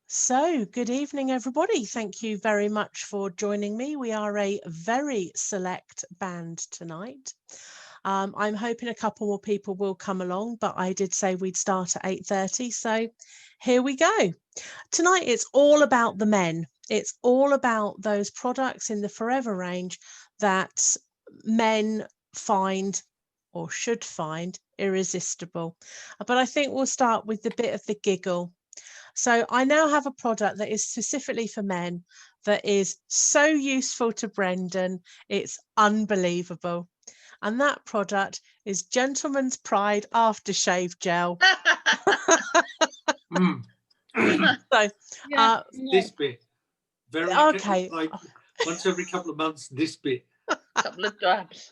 So, good evening, everybody. Thank you very much for joining me. We are a very select band tonight. I'm hoping a couple more people will come along, but I did say we'd start at 8:30. So here we go. Tonight, it's all about the men. It's all about those products in the Forever range that men find or should find irresistible. But I think we'll start with the bit of the giggle. So I now have a product that is specifically for men that is so useful to Brendan. It's unbelievable. And that product is Gentleman's Pride Aftershave Gel. So this bit, very okay. like once every couple of months, this bit. Couple of dabs.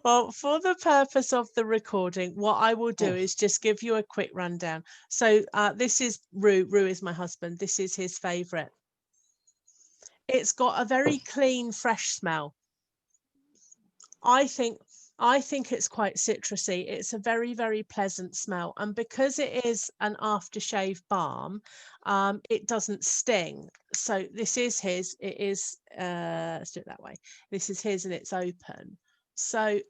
Well, for the purpose of the recording, what I will do is just give you a quick rundown. So this is Rue. Rue is my husband. This is his favourite. It's got a very clean, fresh smell. I think it's quite citrusy. It's a very, very pleasant smell. And because it is an aftershave balm, it doesn't sting. So this is his. It is, let's do it that way. This is his and it's open. So,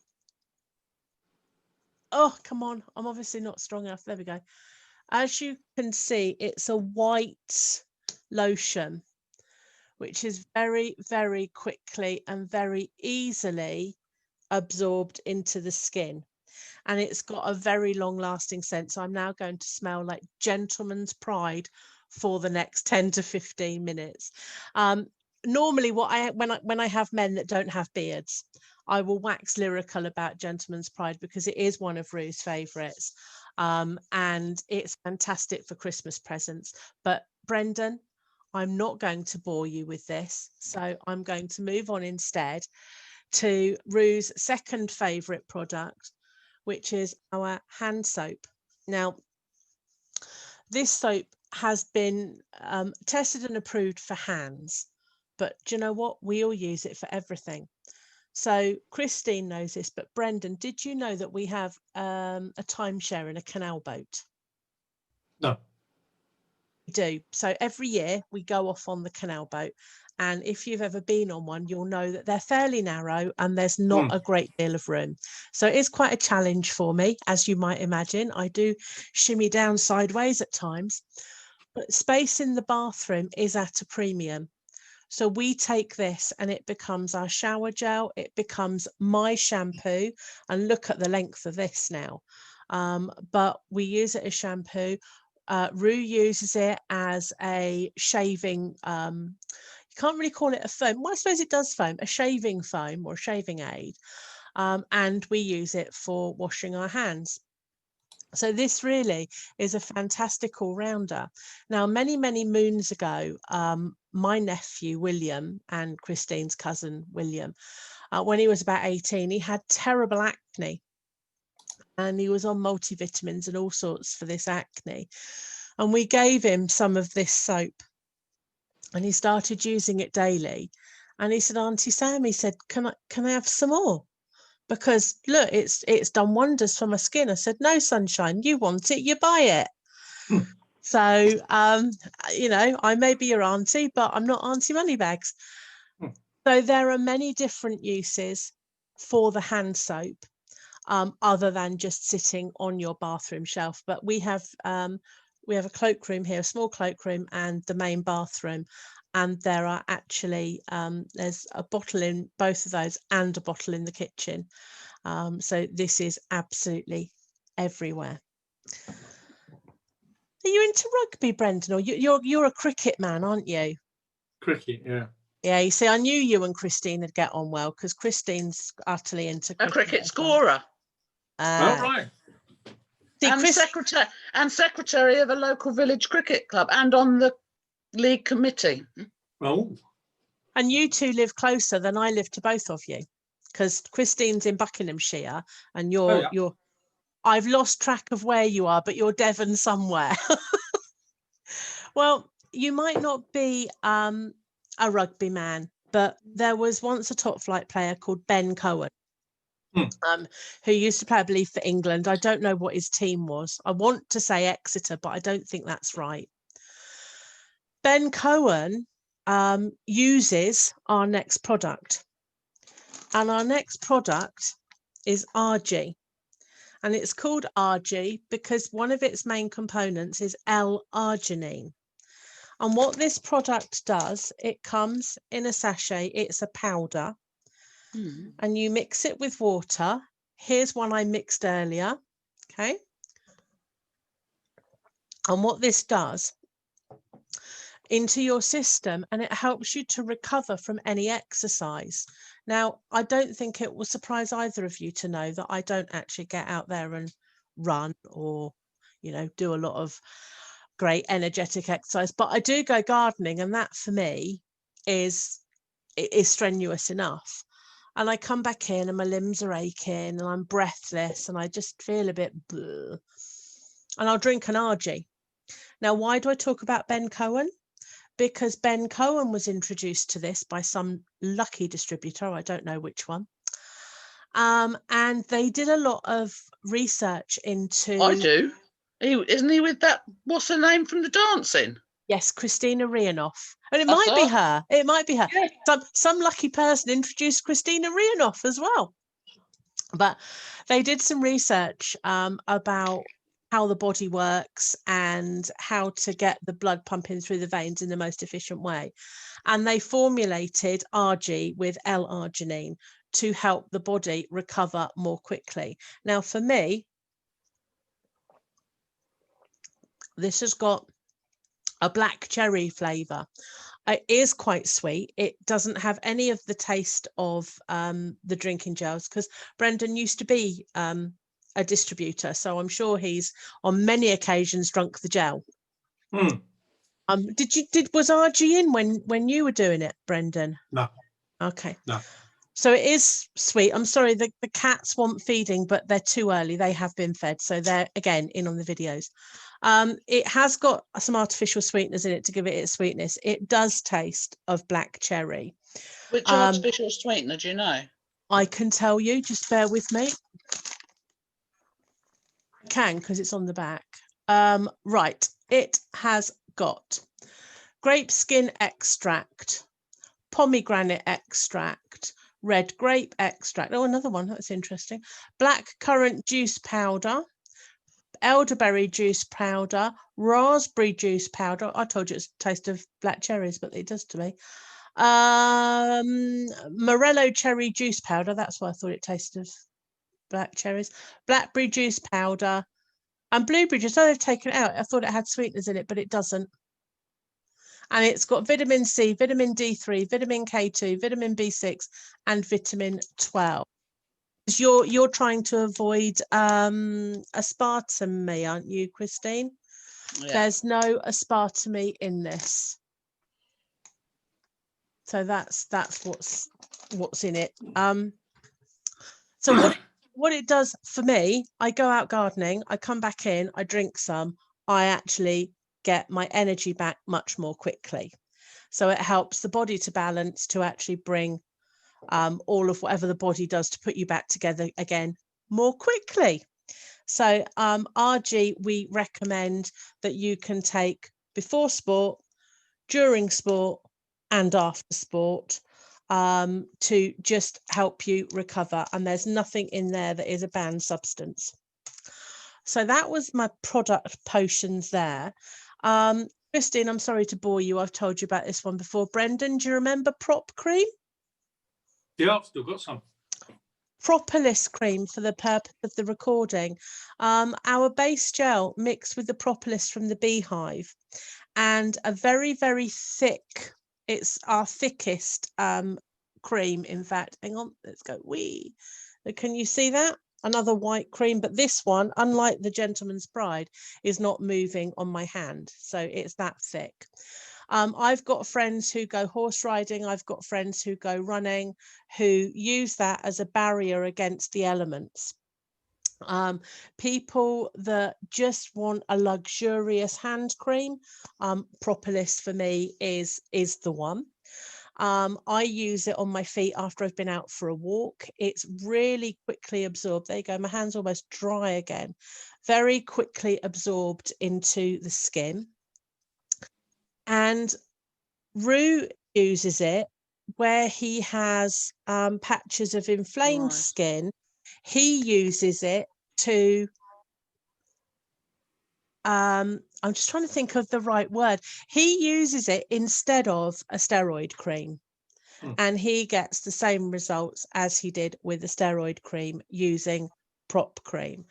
oh, come on. I'm obviously not strong enough. There we go. As you can see, it's a white lotion, which is very, very quickly and very easily absorbed into the skin, and it's got a very long lasting scent. So I'm now going to smell like Gentleman's Pride for the next 10 to 15 minutes. Normally when I have men that don't have beards, I will wax lyrical about Gentleman's Pride because it is one of Rue's favorites, and it's fantastic for Christmas presents. But Brendan, I'm not going to bore you with this, so I'm going to move on instead to Rue's second favourite product, which is our hand soap. Now, this soap has been tested and approved for hands, but do you know what? We all use it for everything. So Christine knows this, but Brendan, did you know that we have a timeshare in a canal boat? No. We do. So every year we go off on the canal boat. And if you've ever been on one, you'll know that they're fairly narrow and there's not a great deal of room. So it is quite a challenge for me, as you might imagine. I do shimmy down sideways at times, but space in the bathroom is at a premium. So we take this and it becomes our shower gel. It becomes my shampoo. And look at the length of this now. But we use it as shampoo. Rue uses it as a shaving, you can't really call it a foam. Well, I suppose it does foam, a shaving foam or a shaving aid. And we use it for washing our hands. So this really is a fantastic all-rounder. Now, many, many moons ago, my nephew, William, and Christine's cousin, William, when he was about 18, he had terrible acne. And he was on multivitamins and all sorts for this acne. And we gave him some of this soap. And he started using it daily. And he said, Auntie Sam, he said, can I have some more? Because look, it's done wonders for my skin. I said, no, sunshine, you want it, you buy it. So, you know, I may be your auntie, but I'm not Auntie Moneybags. So there are many different uses for the hand soap, other than just sitting on your bathroom shelf. But we have a cloakroom here, a small cloakroom, and the main bathroom. And there are actually, there's a bottle in both of those and a bottle in the kitchen. So this is absolutely everywhere. Are you into rugby, Brendan? Or you're a cricket man, aren't you? Cricket, yeah. Yeah, you see, I knew you and Christine would get on well because Christine's utterly into a cricket scorer. Oh, right. And secretary of a local village cricket club and on the league committee. Oh. And you two live closer than I live to both of you, because Christine's in Buckinghamshire and you're I've lost track of where you are, but you're Devon somewhere. Well, you might not be a rugby man, but there was once a top flight player called Ben Cohen. who used to play, I believe, for England. I don't know what his team was. I want to say Exeter, but I don't think that's right. Ben Cohen uses our next product, and our next product is RG, and it's called RG because one of its main components is L-arginine. And what this product does, it comes in a sachet, it's a powder, and you mix it with water. Here's one I mixed earlier, okay? And what this does into your system, and it helps you to recover from any exercise. Now, I don't think it will surprise either of you to know that I don't actually get out there and run or, you know, do a lot of great energetic exercise, but I do go gardening, and that for me is strenuous enough. And I come back in and my limbs are aching and I'm breathless and I just feel a bit bleh, and I'll drink an RG. Now, why do I talk about Ben Cohen? Because Ben Cohen was introduced to this by some lucky distributor, I don't know which one. And they did a lot of research into... I do. Isn't he with that, what's her name from the dancing? Yes, Christina Rianoff. And it might be her. It might be her. Yeah. Some lucky person introduced Christina Rianoff as well. But they did some research about how the body works and how to get the blood pumping through the veins in the most efficient way. And they formulated RG with L-arginine to help the body recover more quickly. Now, for me, this has got a black cherry flavour. It is quite sweet. It doesn't have any of the taste of the drinking gels, because Brendan used to be a distributor, so I'm sure he's on many occasions drunk the gel. Was RG in when you were doing it, Brendan? No. Okay. No. So it is sweet. I'm sorry, the cats want feeding, but they're too early. They have been fed, so they're again in on the videos. It has got some artificial sweeteners in it to give it its sweetness. It does taste of black cherry. Which artificial sweetener do you know? I can tell you, just bear with me. I can, because it's on the back. Right, it has got grape skin extract, pomegranate extract, red grape extract. Oh, another one, that's interesting. Black currant juice powder, elderberry juice powder, raspberry juice powder. I told you it's a taste of black cherries, but it does to me. Morello cherry juice powder. That's why I thought it tasted of black cherries. Blackberry juice powder and blueberry juice. Oh, they've taken it out. I thought it had sweeteners in it, but it doesn't. And it's got vitamin C, vitamin D3, vitamin K2, vitamin B6, and vitamin 12. You're trying to avoid aspartame, aren't you, Christine? Yeah. There's no aspartame in this. So that's what's in it. So what it does for me, I go out gardening, I come back in, I drink some, I actually get my energy back much more quickly. So it helps the body to balance, to actually bring all of whatever the body does to put you back together again more quickly. So RG, we recommend that you can take before sport, during sport, and after sport to just help you recover. And there's nothing in there that is a banned substance. So that was my product potions there. Christine, I'm sorry to bore you. I've told you about this one before. Brendan, do you remember Prop Cream? Yeah, I've still got some. Propolis cream for the purpose of the recording. Our base gel mixed with the propolis from the beehive and a very, very thick, it's our thickest cream, in fact. Hang on, let's go. Can you see that? Another white cream, but this one, unlike the Gentleman's Bride, is not moving on my hand. So it's that thick. I've got friends who go horse riding. I've got friends who go running, who use that as a barrier against the elements. People that just want a luxurious hand cream, propolis for me is the one. I use it on my feet after I've been out for a walk. It's really quickly absorbed. There you go. My hand's almost dry again. Very quickly absorbed into the skin. And Rue uses it where he has patches of inflamed Right. skin. He uses it to I'm just trying to think of the right word. He uses it instead of a steroid cream. And he gets the same results as he did with the steroid cream using prop cream.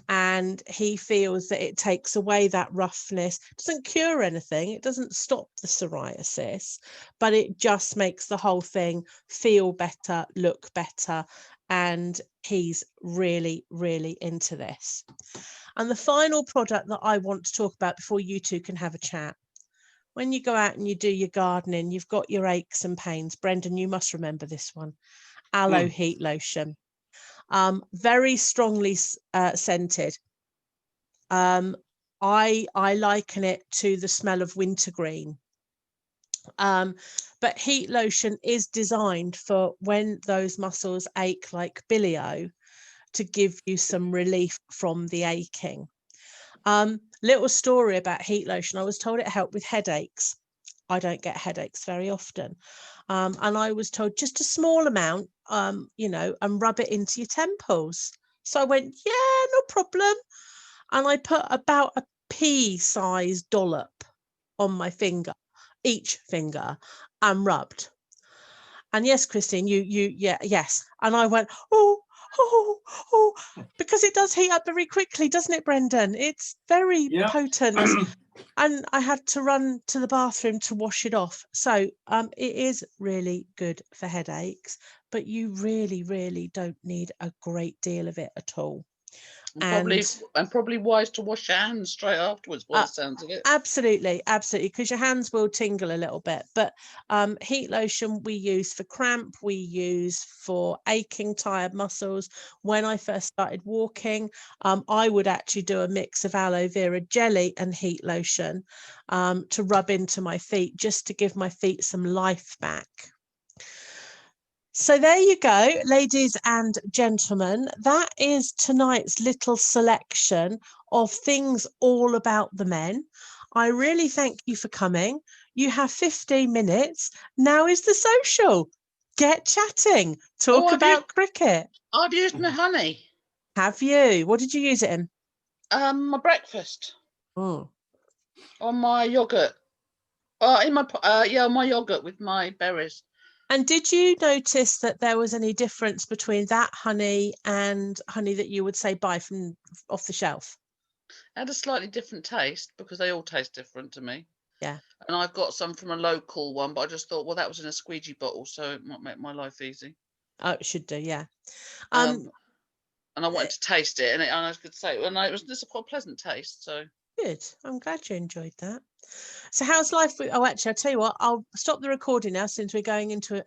And he feels that it takes away that roughness. Doesn't cure anything, it doesn't stop the psoriasis, but it just makes the whole thing feel better, look better. And he's really, really into this. And the final product that I want to talk about before you two can have a chat. When you go out and you do your gardening, you've got your aches and pains. Brendan, you must remember this one. Aloe heat lotion. Very strongly scented. I liken it to the smell of wintergreen. But heat lotion is designed for when those muscles ache like bilio, to give you some relief from the aching. Little story about heat lotion. I was told it helped with headaches. I don't get headaches very often. And I was told just a small amount, and rub it into your temples. So I went, yeah, no problem. And I put about a pea-sized dollop on my finger, each finger, and rubbed. And yes, Christine, yes. And I went, oh, because it does heat up very quickly, doesn't it, Brendan? It's very potent. And I had to run to the bathroom to wash it off. So it is really good for headaches, but you really, really don't need a great deal of it at all. And probably wise to wash your hands straight afterwards, by the sounds of it. Absolutely, because your hands will tingle a little bit. But heat lotion we use for cramp, we use for aching, tired muscles. When I first started walking, I would actually do a mix of aloe vera jelly and heat lotion to rub into my feet, just to give my feet some life back. So there you go, ladies and gentlemen. That is tonight's little selection of things all about the men. I really thank you for coming. You have 15 minutes. Now is the social. Get chatting. Talk about cricket. I've used my honey. Have you? What did you use it in? My breakfast. Oh. On my yogurt. My yogurt with my berries. And did you notice that there was any difference between that honey and honey that you would say buy from off the shelf? It had a slightly different taste, because they all taste different to me. Yeah. And I've got some from a local one, but I just thought, well, that was in a squeegee bottle, so it might make my life easy. Oh, it should do, yeah. And I wanted to taste it, and I could say, and it was just quite a pleasant taste. So good. I'm glad you enjoyed that. So how's life? Oh, actually, I'll tell you what. I'll stop the recording now, since we're going into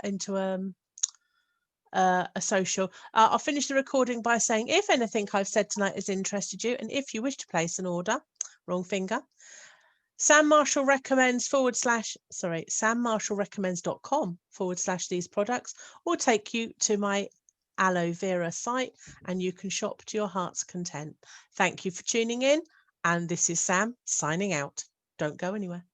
a social. I'll finish the recording by saying, if anything I've said tonight has interested you, and if you wish to place an order, wrong finger, Sam Marshall recommends sammarshallrecommends.com/these products, or take you to my aloe vera site, and you can shop to your heart's content. Thank you for tuning in, and this is Sam signing out. Don't go anywhere.